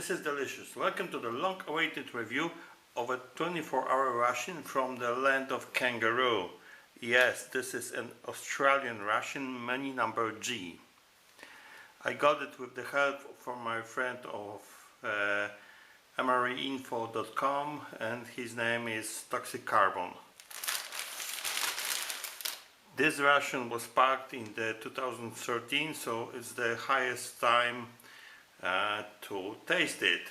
this is delicious. Welcome to the long-awaited review of a 24-hour ration from the land of kangaroo. Yes, this is an Australian ration, menu number G. I got it with the help from my friend of mreinfo.com, and his name is Toxic Carbon. This ration was packed in the 2013, so it's the highest time to taste it.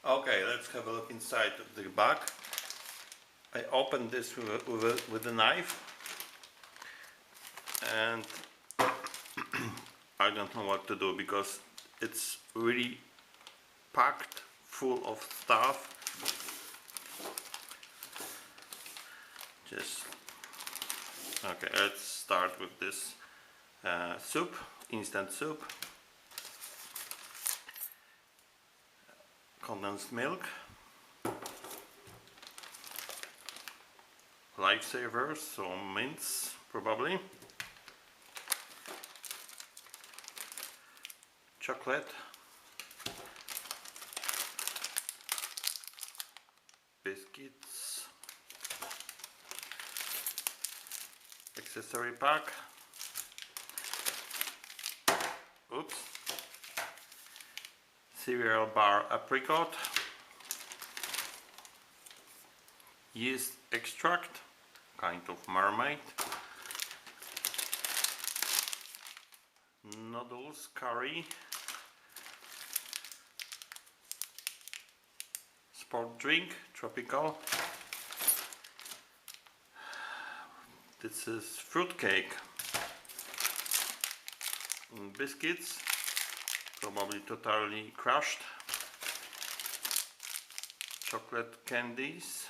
Okay, let's have a look inside of the bag. I opened this with a knife, and I don't know what to do because it's really packed full of stuff. Okay, let's start with this soup, instant soup, condensed milk, lifesavers, so mints probably, chocolate, biscuits, accessory pack, cereal bar apricot, yeast extract, kind of Marmite, noodles curry, sport drink, tropical. This is Fruitcake, biscuits, probably totally crushed, chocolate candies.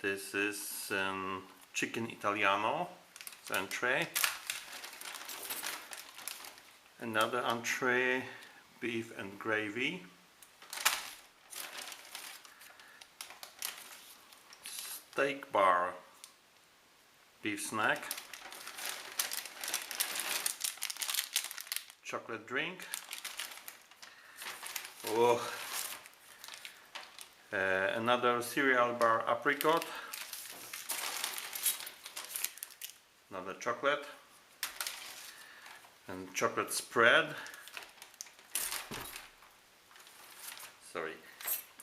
This is chicken Italiano, it's Entree. Another Entree, beef and gravy. Steak bar, beef snack. Chocolate drink. Another cereal bar apricot. Another chocolate. And chocolate spread. Sorry,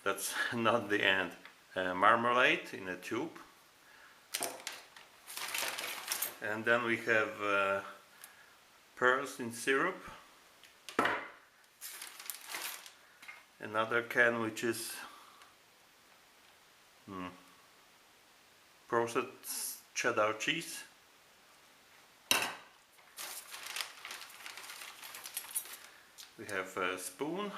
that's not the end. Marmalade in a tube. And then we have pearls in syrup. Another can which is processed cheddar cheese. We have a spoon,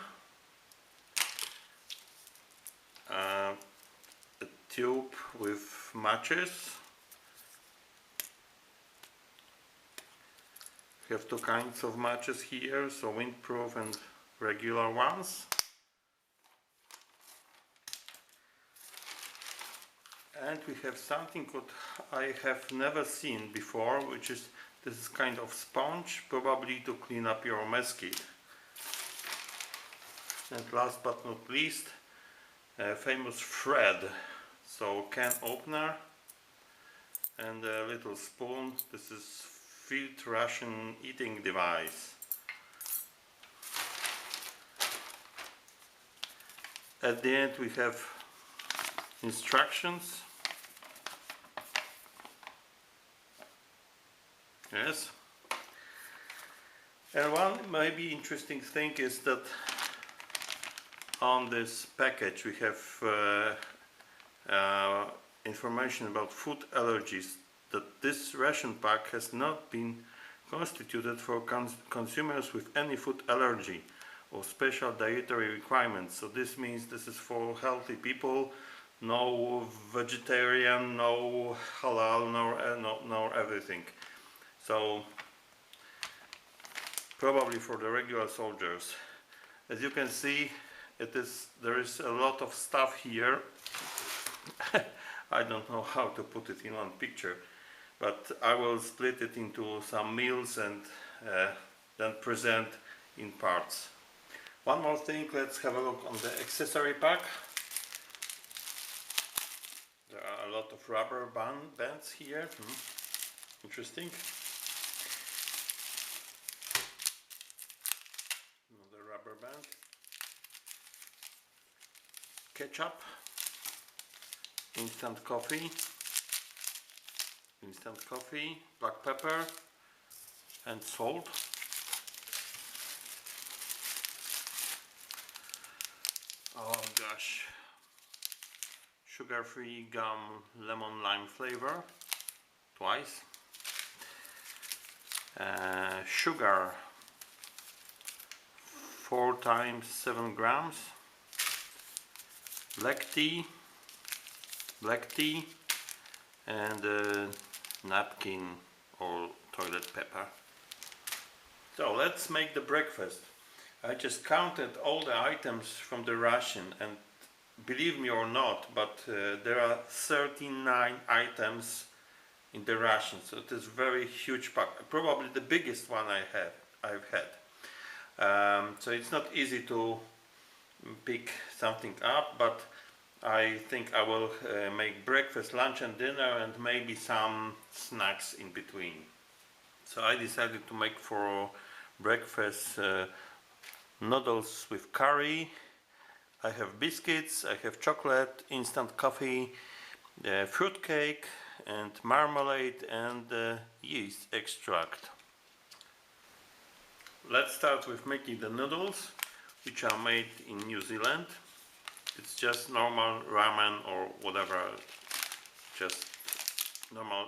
a tube with matches. We have two kinds of matches here, so windproof and regular ones. And we have something that I have never seen before, which is this is kind of sponge, probably to clean up your mess kit. And last but not least, famous thread. So can opener and a little spoon. This is field ration eating device. At the end we have instructions. Yes. And one maybe interesting thing is that on this package we have information about food allergies, that this ration pack has not been constituted for consumers with any food allergy or special dietary requirements. So this means this is for healthy people, no vegetarian, no halal, no everything. So probably for the regular soldiers. As you can see, there is a lot of stuff here. I don't know how to put it in one picture, but I will split it into some meals and then present in parts. One more thing, let's have a look on the accessory pack. There are a lot of rubber bands here. Interesting. Another rubber band. Ketchup, instant coffee, black pepper and salt. Oh gosh, sugar-free gum, lemon lime flavor, twice. Sugar, 4 times 7 grams. Black tea, and a napkin or toilet paper. So let's make the breakfast. I just counted all the items from the ration, and believe me or not, but there are 39 items in the ration, so it is a very huge pack, probably the biggest one I've had. So it's not easy to pick something up, but I think I will make breakfast, lunch and dinner, and maybe some snacks in between. So I decided to make for breakfast noodles with curry. I have biscuits, I have chocolate, instant coffee, fruitcake and marmalade and yeast extract. Let's start with making the noodles, which are made in New Zealand. It's just normal ramen or whatever, just normal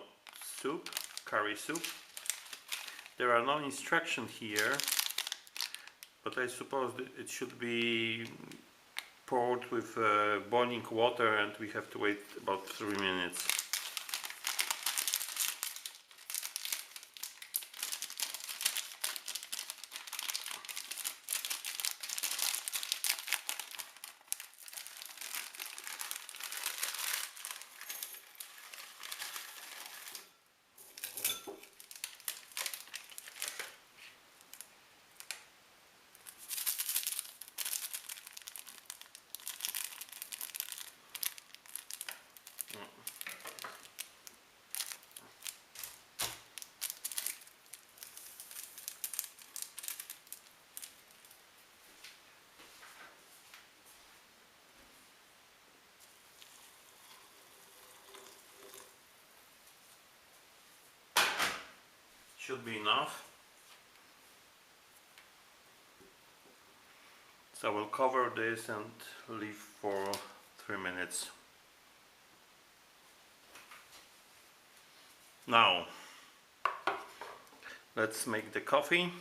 soup, curry soup. There are no instructions here, but I suppose it should be poured with boiling water, and we have to wait about 3 minutes. Should be enough. So I will cover this and leave for 3 minutes. Now let's make the coffee.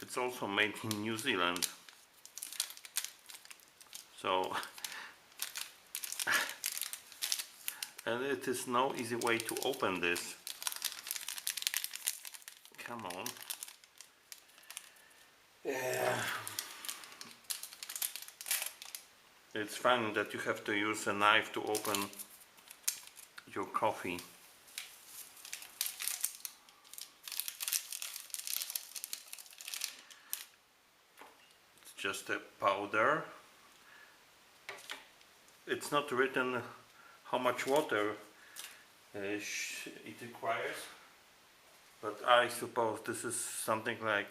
It's also made in New Zealand, so and it is no easy way to open this. Come on. Yeah. It's fun that you have to use a knife to open your coffee. It's just a powder. It's not written how much water it requires, but I suppose this is something like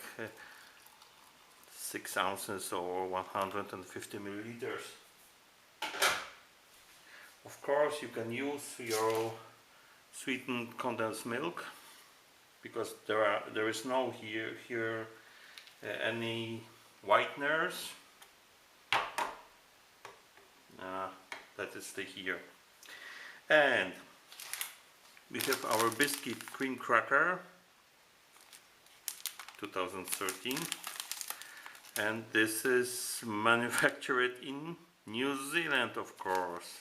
6 ounces or 150 milliliters. Of course you can use your sweetened condensed milk, because there is no here any whiteners. That is the here. And we have our biscuit cream cracker 2013, and this is manufactured in New Zealand, of course.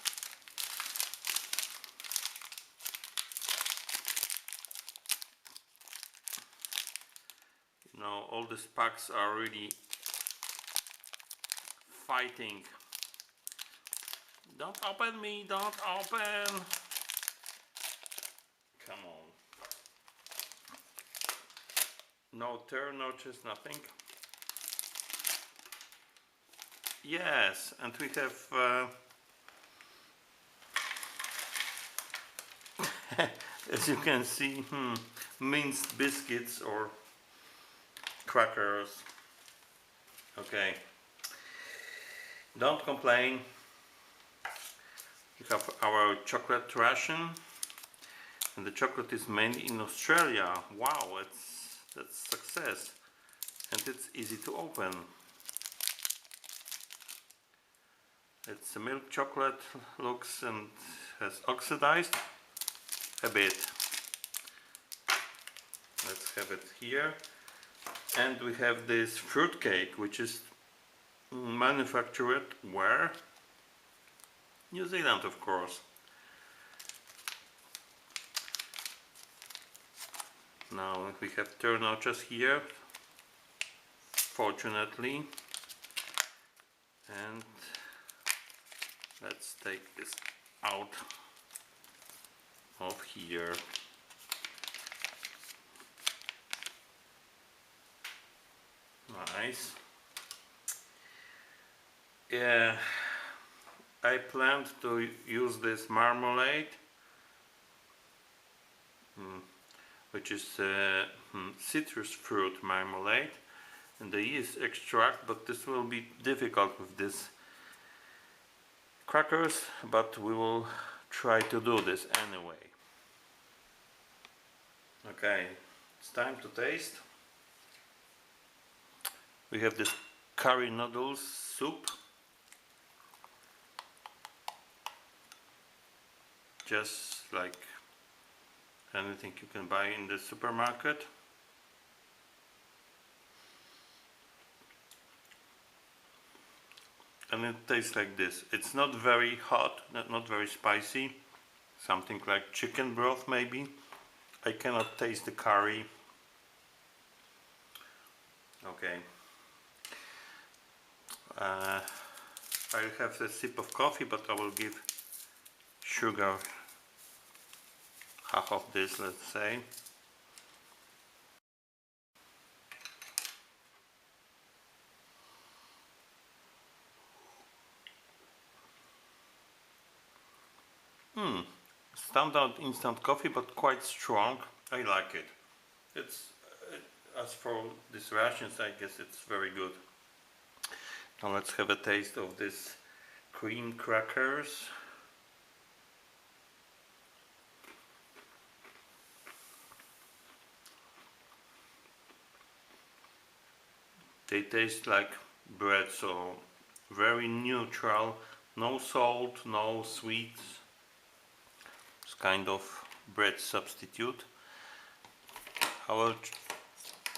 You know, all these packs are really fighting Don't open me, don't open. Come on. No turn notches, nothing. Yes, and we have as you can see, minced biscuits or crackers. Okay, don't complain. We have our chocolate ration, and the chocolate is made in Australia. Wow, that's success, and it's easy to open. It's a milk chocolate, looks and has oxidized a bit. Let's have it here. And we have this fruitcake, which is manufactured where? New Zealand, of course. Now we have turn notches here, fortunately, and let's take this out of here. Nice. Yeah, I planned to use this marmalade, which is citrus fruit marmalade, and the yeast extract, but this will be difficult with this crackers, but we will try to do this anyway. Okay, it's time to taste. We have this curry noodles soup, just like anything you can buy in the supermarket. And it tastes like this. It's not very hot, not very spicy, something like chicken broth maybe. I cannot taste the curry. Okay. I'll have a sip of coffee, but I will give sugar half of this, let's say. Standard instant coffee, but quite strong. I like it. As for these rations, I guess it's very good. Now let's have a taste of this cream crackers. They taste like bread, so very neutral, no salt, no sweets. It's kind of bread substitute. I will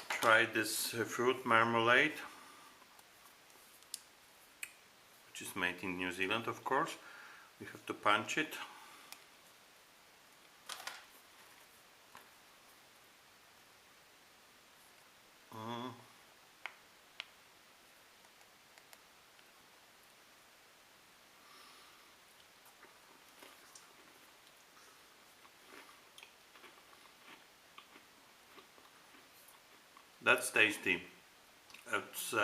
try this fruit marmalade, which is made in New Zealand, of course. We have to punch it. That's tasty. It's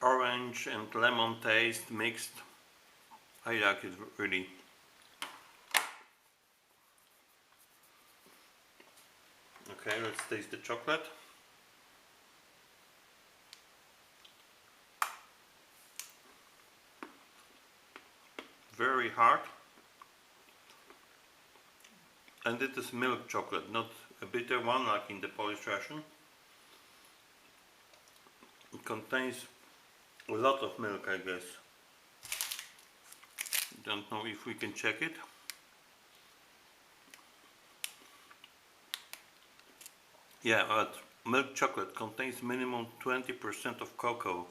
orange and lemon taste mixed. I like it really. Okay, let's taste the chocolate. Very hard. And it is milk chocolate, not a bitter one like in the Polish ration. It contains a lot of milk, I guess. Don't know if we can check it. Yeah, but milk chocolate contains minimum 20% of cocoa,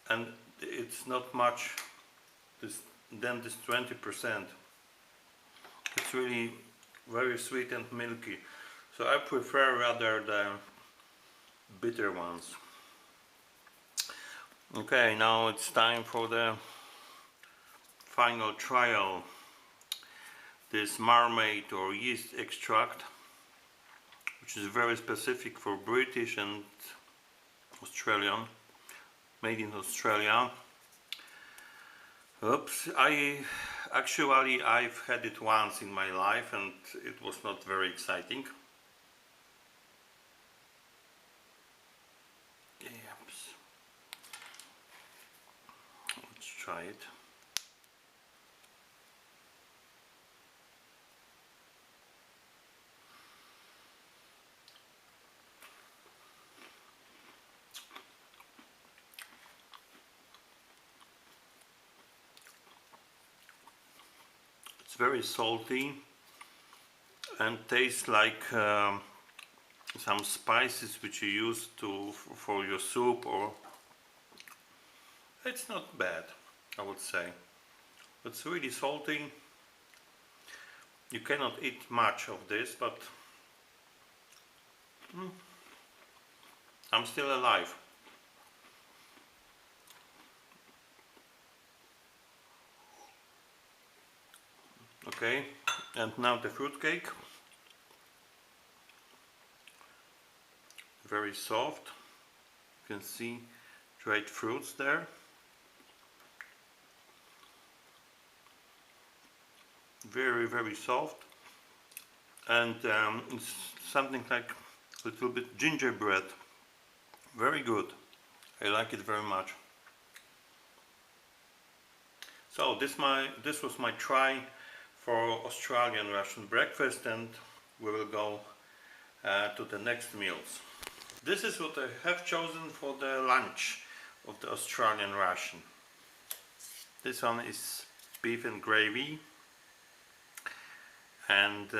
and it's not much than this 20%. It's really very sweet and milky, so I prefer rather the bitter ones. Okay, now it's time for the final trial this Marmite or yeast extract, which is very specific for British and Australian, made in Australia. Oops, I've had it once in my life and it was not very exciting. Oops. Let's try it. It's very salty and tastes like some spices which you use for your soup, or it's not bad, I would say. It's really salty. You cannot eat much of this, but I'm still alive. Okay, and now the fruitcake. Very soft. You can see dried fruits there. Very soft, and it's something like a little bit gingerbread. Very good. I like it very much. So this was my try for Australian Russian breakfast, and we will go to the next meals. This is what I have chosen for the lunch of the Australian ration. This one is beef and gravy, and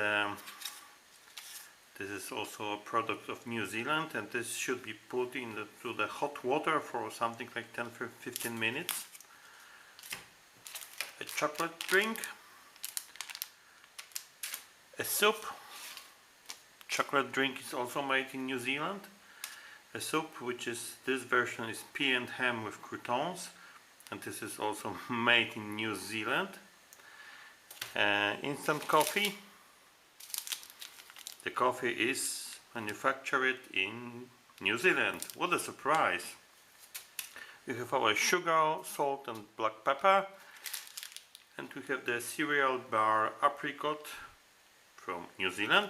this is also a product of New Zealand, and this should be put into the hot water for something like 10-15 minutes. A chocolate drink, a soup. Chocolate drink is also made in New Zealand. A soup, which is, this version is Pea and Ham with Croutons, and this is also made in New Zealand. Instant coffee. The coffee is manufactured in New Zealand. What a surprise! We have our sugar, salt and black pepper, and we have the cereal bar Apricot from New Zealand,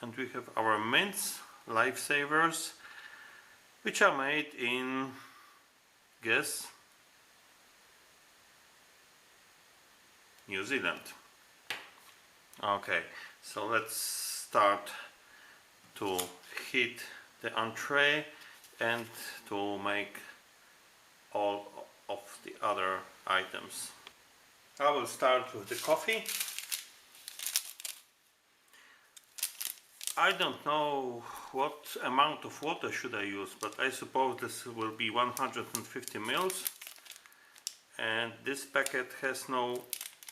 and we have our mints, lifesavers, which are made in, guess, New Zealand. Okay, so let's start to heat the entree and to make all of the other items. I will start with the coffee. I don't know what amount of water should I use, but I suppose this will be 150 ml, and this packet has no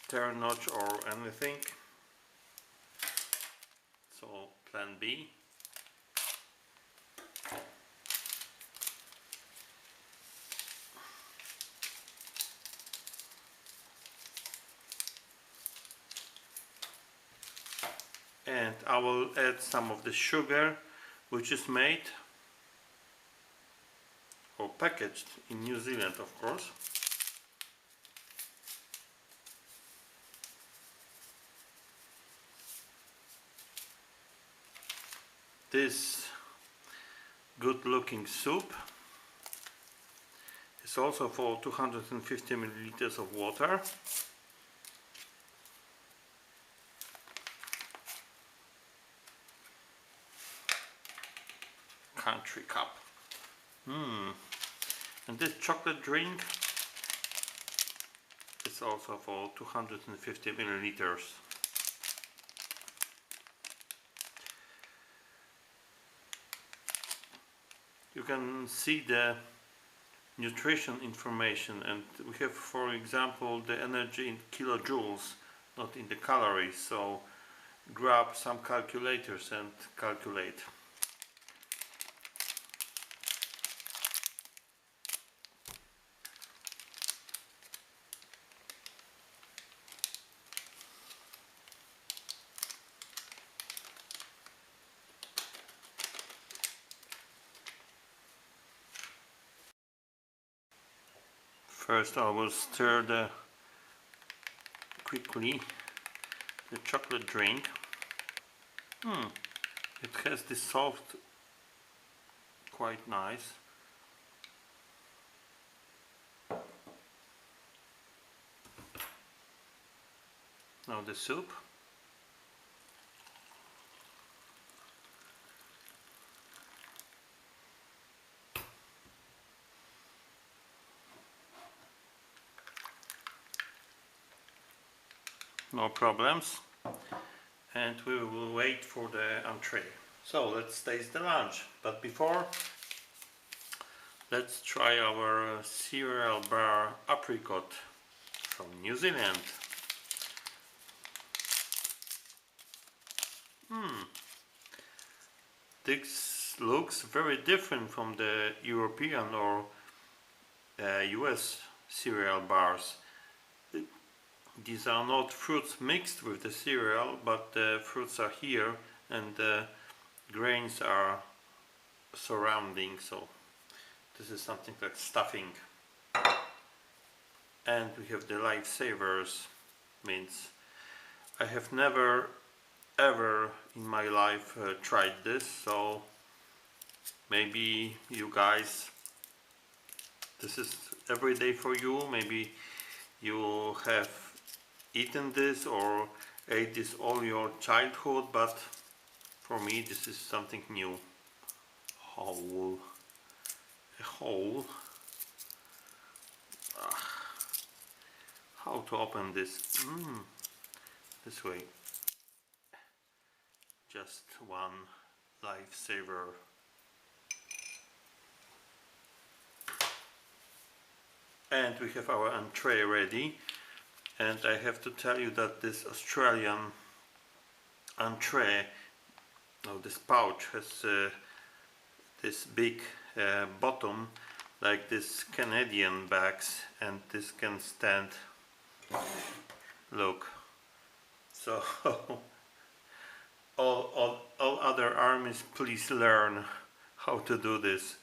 turn notch or anything, so plan B. And I will add some of the sugar, which is made or packaged in New Zealand, of course. This good looking soup is also for 250 milliliters of water. Country cup. And this chocolate drink is also for 250 milliliters. You can see the nutrition information, and we have, for example, the energy in kilojoules, not in the calories, so grab some calculators and calculate. First I will stir quickly the chocolate drink. It has dissolved quite nice. Now the soup. No problems. And we will wait for the entree. So let's taste the lunch. But before, let's try our cereal bar Apricot from New Zealand. This looks very different from the European or US cereal bars. These are not fruits mixed with the cereal, but the fruits are here and the grains are surrounding, so this is something like stuffing. And we have the lifesavers mince. I have never ever in my life tried this, so maybe you guys, this is every day for you. Maybe you have eaten this or ate this all your childhood, but for me this is something new. A hole. How to open this? This way. Just one lifesaver. And we have our entree ready. And I have to tell you that this Australian entree, this pouch has this big bottom like this Canadian bags, and this can stand, look, so all other armies, please learn how to do this.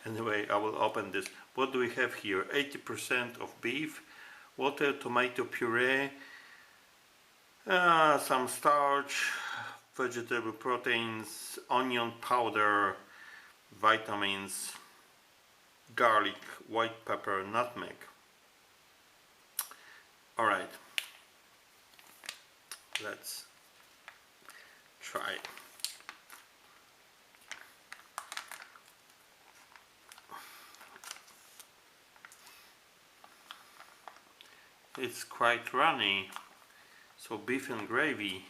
Anyway, I will open this. What do we have here? 80% of beef, water, tomato puree, some starch, vegetable proteins, onion powder, vitamins, garlic, white pepper, nutmeg. Alright, let's try. It's quite runny, so beef and gravy.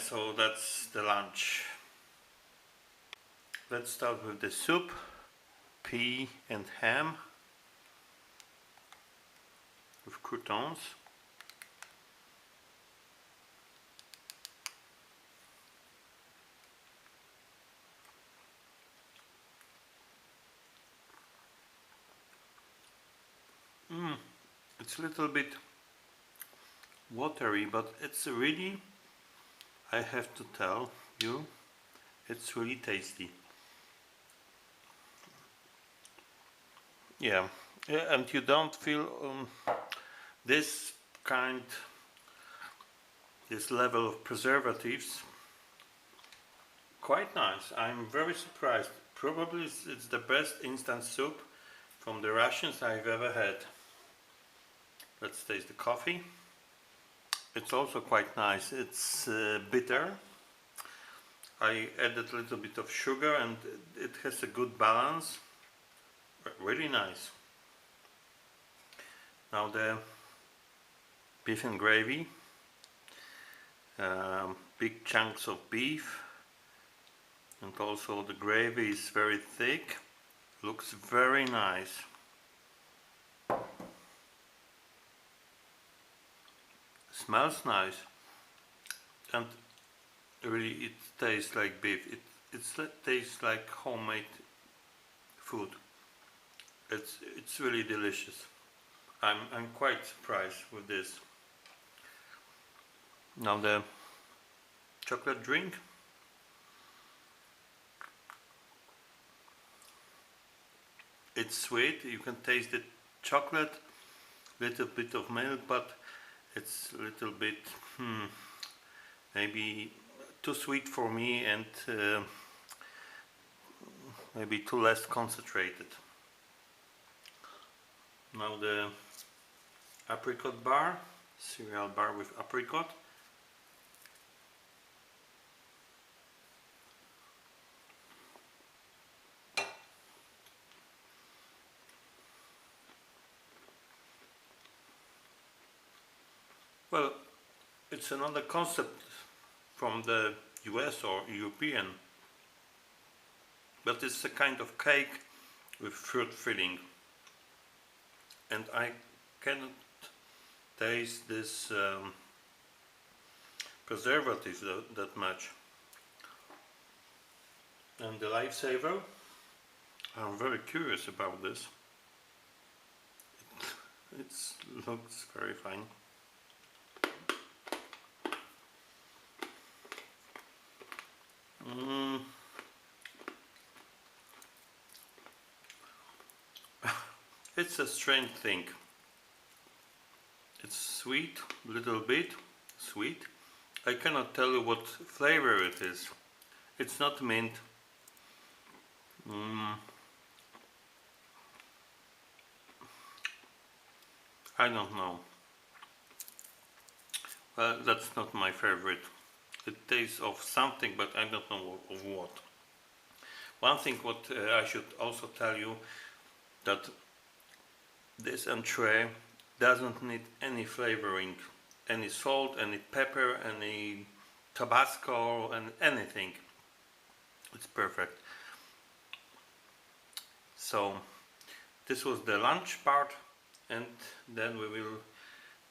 So that's the lunch. Let's start with the soup. Pea and ham with croutons. It's a little bit watery, but it's really, I have to tell you, it's really tasty. Yeah, and you don't feel this level of preservatives. Quite nice. I'm very surprised. Probably it's the best instant soup from the Rations I've ever had. Let's taste the coffee. It's also quite nice. It's bitter. I added a little bit of sugar and it has a good balance. Really nice. Now the beef and gravy. Big chunks of beef. And also the gravy is very thick. Looks very nice. Smells nice, and really it tastes like beef. It tastes like homemade food. It's really delicious. I'm quite surprised with this. Now the chocolate drink. It's sweet, you can taste the chocolate, little bit of milk, but it's a little bit maybe too sweet for me, and maybe too less concentrated. Now the apricot bar, cereal bar with apricot. Well, it's another concept from the US or European, but it's a kind of cake with fruit filling, and I cannot taste this preservative that much. And the lifesaver, I'm very curious about this. It looks very fine. It's a strange thing. It's sweet, little bit sweet. I cannot tell you what flavor it is. It's not mint. I don't know. Well, that's not my favorite. It tastes of something, but I don't know of what. One thing what I should also tell you, that this entree doesn't need any flavoring, any salt, any pepper, any Tabasco, and anything. It's perfect. So this was the lunch part, and then we will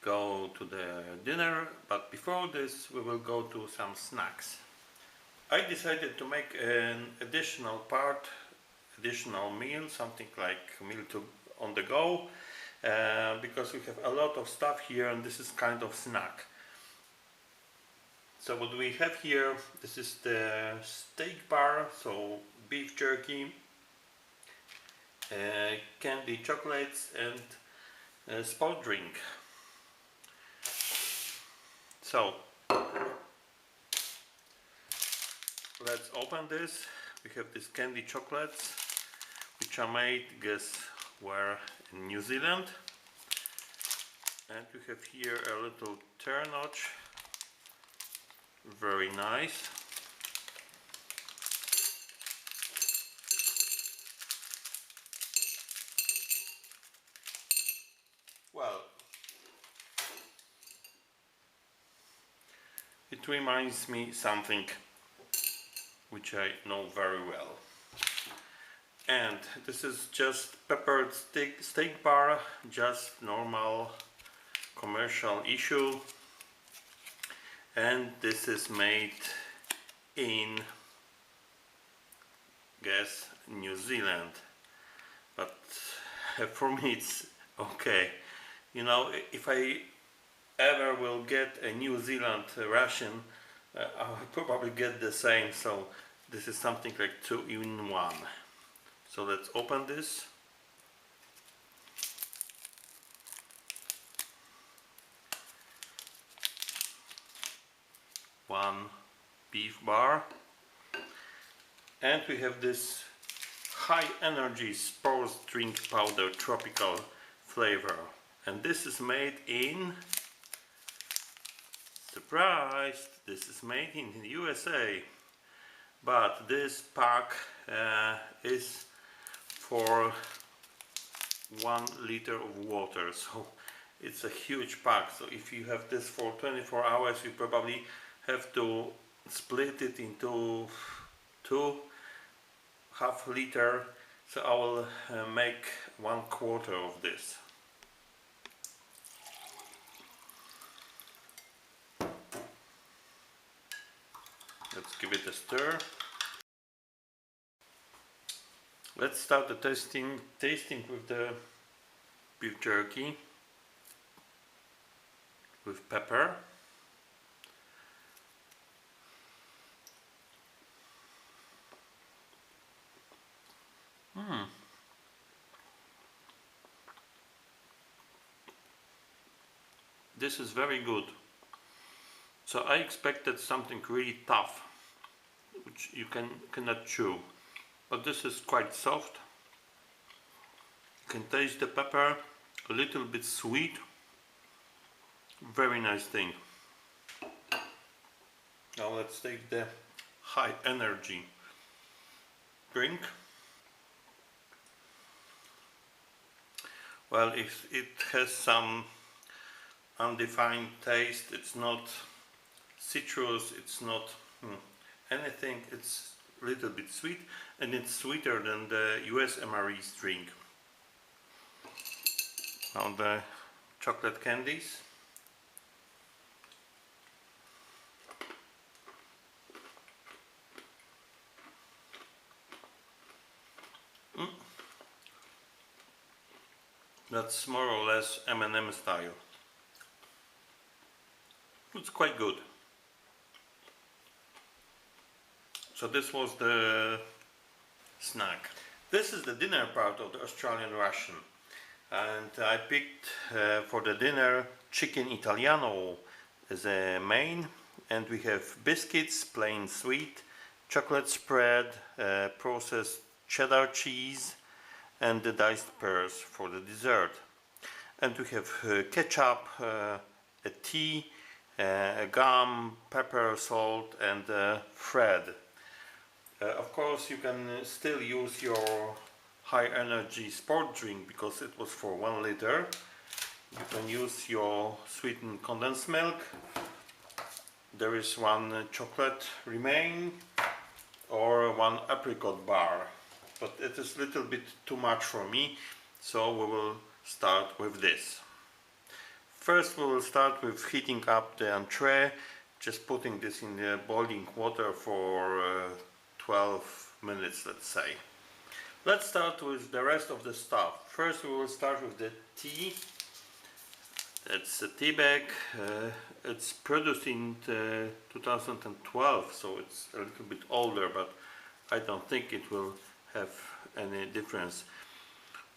go to the dinner, but before this we will go to some snacks. I decided to make an additional meal, something like a meal on the go, because we have a lot of stuff here, and this is kind of snack. So what we have here, this is the steak bar, so beef jerky, candy chocolates, and sport drink. So let's open this. We have these candy chocolates, which are made, guess where, in New Zealand. And we have here a little tear notch, very nice. Well, it reminds me something which I know very well. And this is just peppered steak bar, just normal commercial issue. And this is made in, guess, New Zealand. But for me it's okay. You know, if I ever will get a New Zealand ration, I'll probably get the same. So this is something like 2-in-1. So let's open this. One beef bar, and we have this high energy sports drink powder tropical flavor, and this is made in, surprise, this is made in the USA, but this pack is for 1 liter of water, so it's a huge pack. So if you have this for 24 hours, you probably have to split it into 2 half liter. So I will make 1/4 of this. Let's give it a stir. Let's start the tasting with the beef jerky. with pepper. This is very good. So I expected something really tough, which you cannot chew, but this is quite soft. You can taste the pepper, a little bit sweet. Very nice thing. Now let's take the high energy drink. Well, it has some undefined taste. It's not citrus, it's not anything. It's a little bit sweet, and it's sweeter than the US MRE's drink. Now the chocolate candies. That's more or less M&M style. It's quite good. So this was the snack. This is the dinner part of the Australian ration, and I picked for the dinner chicken Italiano as a main, and we have biscuits, plain sweet, chocolate spread, processed cheddar cheese, and the diced pears for the dessert. And we have ketchup, a tea, gum, pepper, salt, and bread. Of course, you can still use your high energy sport drink because it was for 1 liter. You can use your sweetened condensed milk. There is 1 chocolate remain or 1 apricot bar, but it is a little bit too much for me, so we will start with this. First we will start with heating up the entree, just putting this in the boiling water for 12 minutes, let's say. Let's start with the rest of the stuff. First we will start with the tea. It's a tea bag. It's produced in 2012, so it's a little bit older, but I don't think it will have any difference.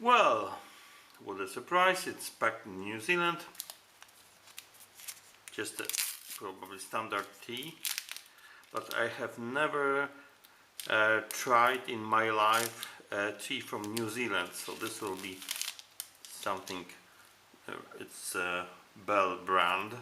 Well, what a surprise, it's packed in New Zealand. Just a probably standard tea, but I have never tried in my life tea from New Zealand, so this will be something. It's a Bell brand.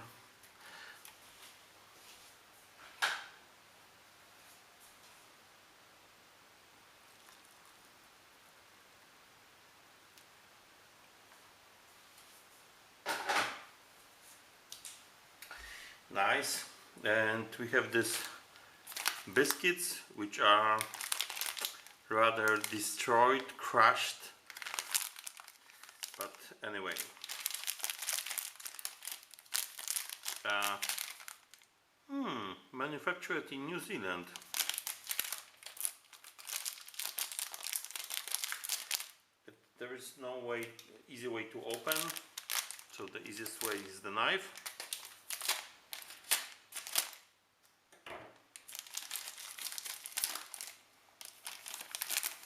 Nice. And we have this biscuits, which are rather destroyed, crushed, but anyway. Manufactured in New Zealand. There is no easy way to open, so the easiest way is the knife.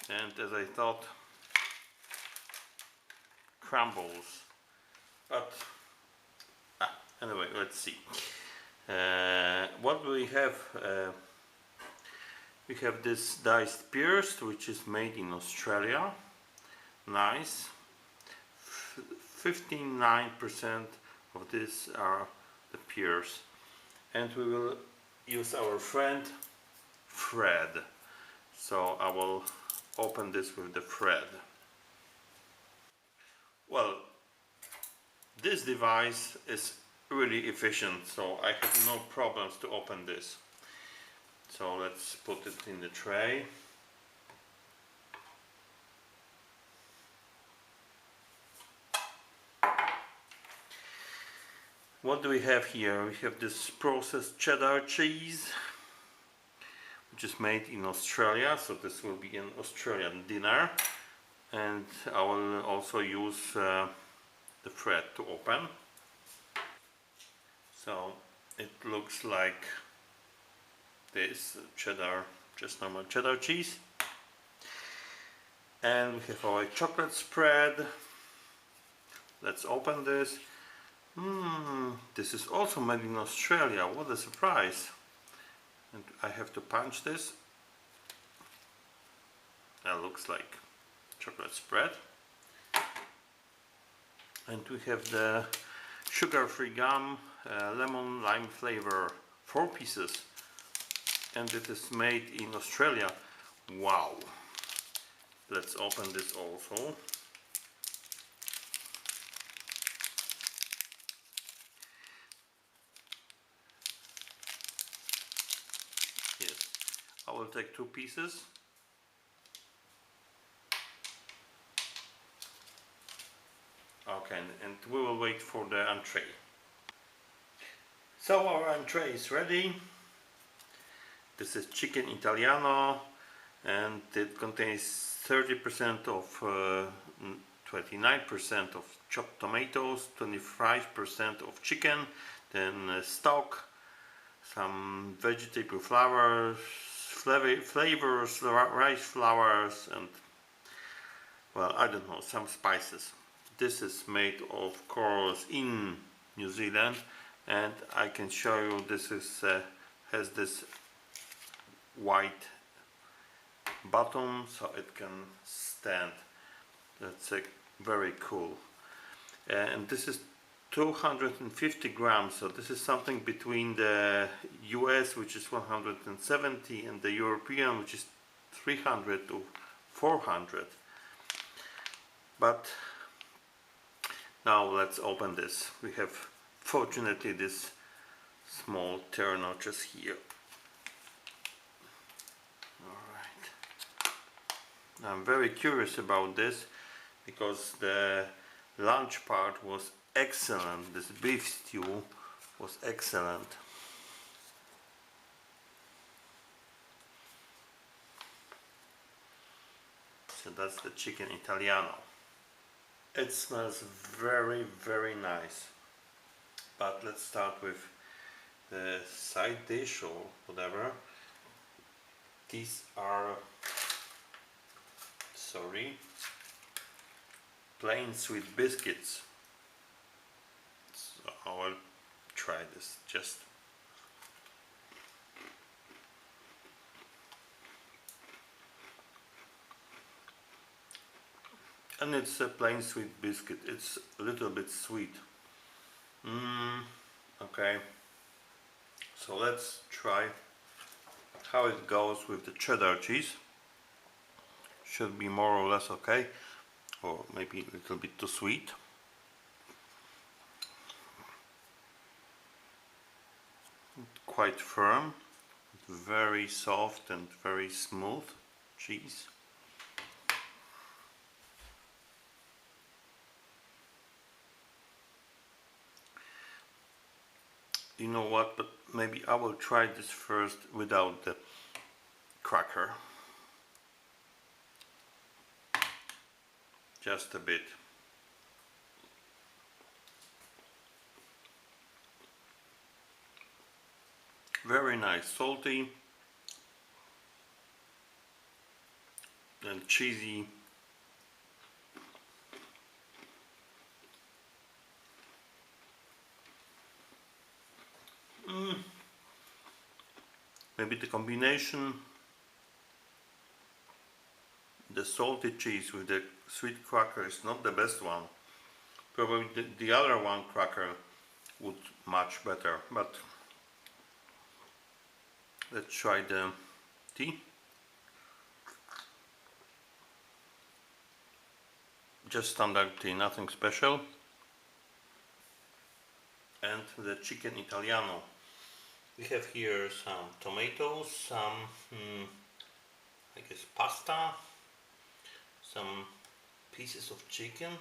And as I thought, crumbles, but anyway, let's see. What do we have? We have this diced pears, which is made in Australia. Nice. 59% of this are the pears, and we will use our friend Fred. So I will open this with the thread. Well, this device is really efficient, so I have no problems to open this. So let's put it in the tray. What do we have here? We have this processed cheddar cheese, which is made in Australia, so this will be an Australian dinner, and I will also use the thread to open. So it looks like this cheddar, just normal cheddar cheese. And we have our chocolate spread. Let's open this. This is also made in Australia. What a surprise. And I have to punch this. That looks like chocolate spread. And we have the sugar-free gum, lemon lime flavor, 4 pieces. And it is made in Australia. Wow. Let's open this also. Yes, I will take 2 pieces. Okay, and we will wait for the entree. So our entree is ready. This is chicken Italiano, and it contains 30% of 29% of chopped tomatoes, 25% of chicken, then stock, some vegetable flavors, rice flours, and, well, I don't know, some spices. This is made, of course, in New Zealand, and I can show you this is has this white bottom, so it can stand. That's very cool. And this is 250 grams, so this is something between the US, which is 170, and the European, which is 300 to 400. But now let's open this. We have, fortunately, this small tear notches here. I'm very curious about this because the lunch part was excellent. This beef stew was excellent. So that's the chicken Italiano. It smells very, very nice. But let's start with the side dish or whatever. These are, sorry, plain sweet biscuits. So I will try this just. And it's a plain sweet biscuit. It's a little bit sweet. Okay. So let's try how it goes with the cheddar cheese. Should be more or less okay, or maybe a little bit too sweet. Quite firm, very soft and very smooth cheese. You know what, but maybe I will try this first without the cracker. Just a bit. Very nice, salty and cheesy. Maybe the combination, the salty cheese with the sweet cracker is not the best one. Probably the other one cracker would match better, but let's try the tea. Just standard tea, nothing special. And the chicken Italiano. We have here some tomatoes, some I guess pasta, some pieces of chicken.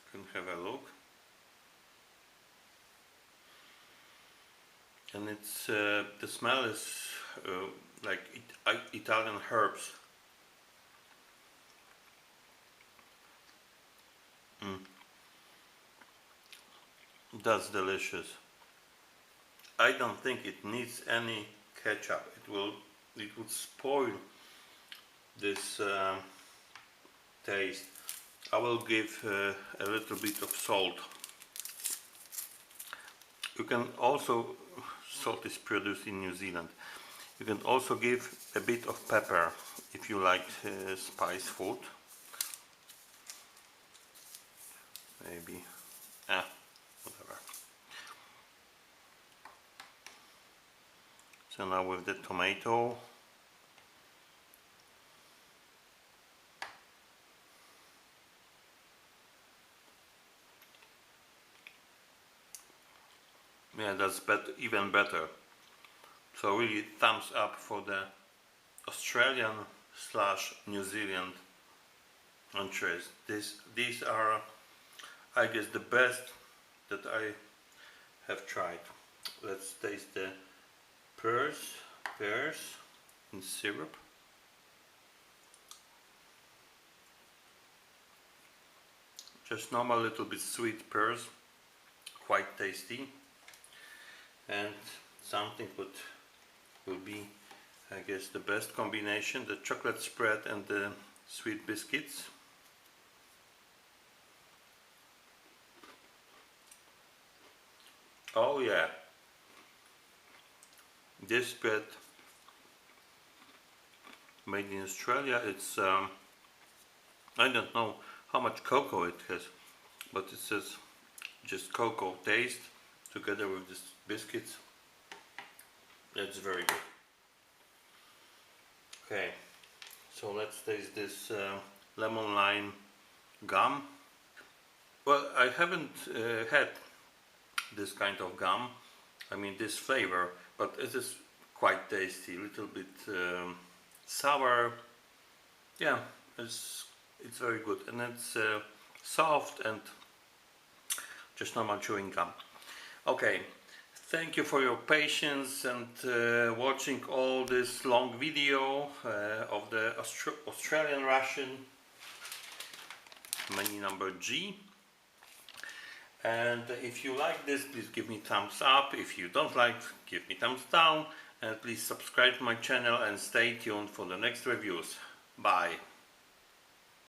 You can have a look. And it's the smell is like Italian herbs. That's delicious. I don't think it needs any ketchup. It would spoil this taste. I will give a little bit of salt. You can also, salt is produced in New Zealand. You can also give a bit of pepper if you like spice food. Maybe, whatever. So now with the tomato. Yeah, that's even better. So really thumbs up for the Australian / New Zealand entrees. These are, I guess, the best that I have tried. Let's taste the pears in syrup. Just normal, little bit sweet pears, quite tasty. And something will be, I guess, the best combination, the chocolate spread and the sweet biscuits. Oh yeah, this spread made in Australia. It's I don't know how much cocoa it has, but it says just cocoa taste together with this biscuits. That's very good. Okay, so let's taste this lemon lime gum. Well, I haven't had this kind of gum, I mean this flavor, but it is quite tasty, a little bit sour. Yeah, it's very good, and it's soft and just normal chewing gum. Okay, thank you for your patience and watching all this long video of the Australian ration menu number G. And if you like this, please give me thumbs up. If you don't like, give me thumbs down, and please subscribe to my channel and stay tuned for the next reviews. Bye.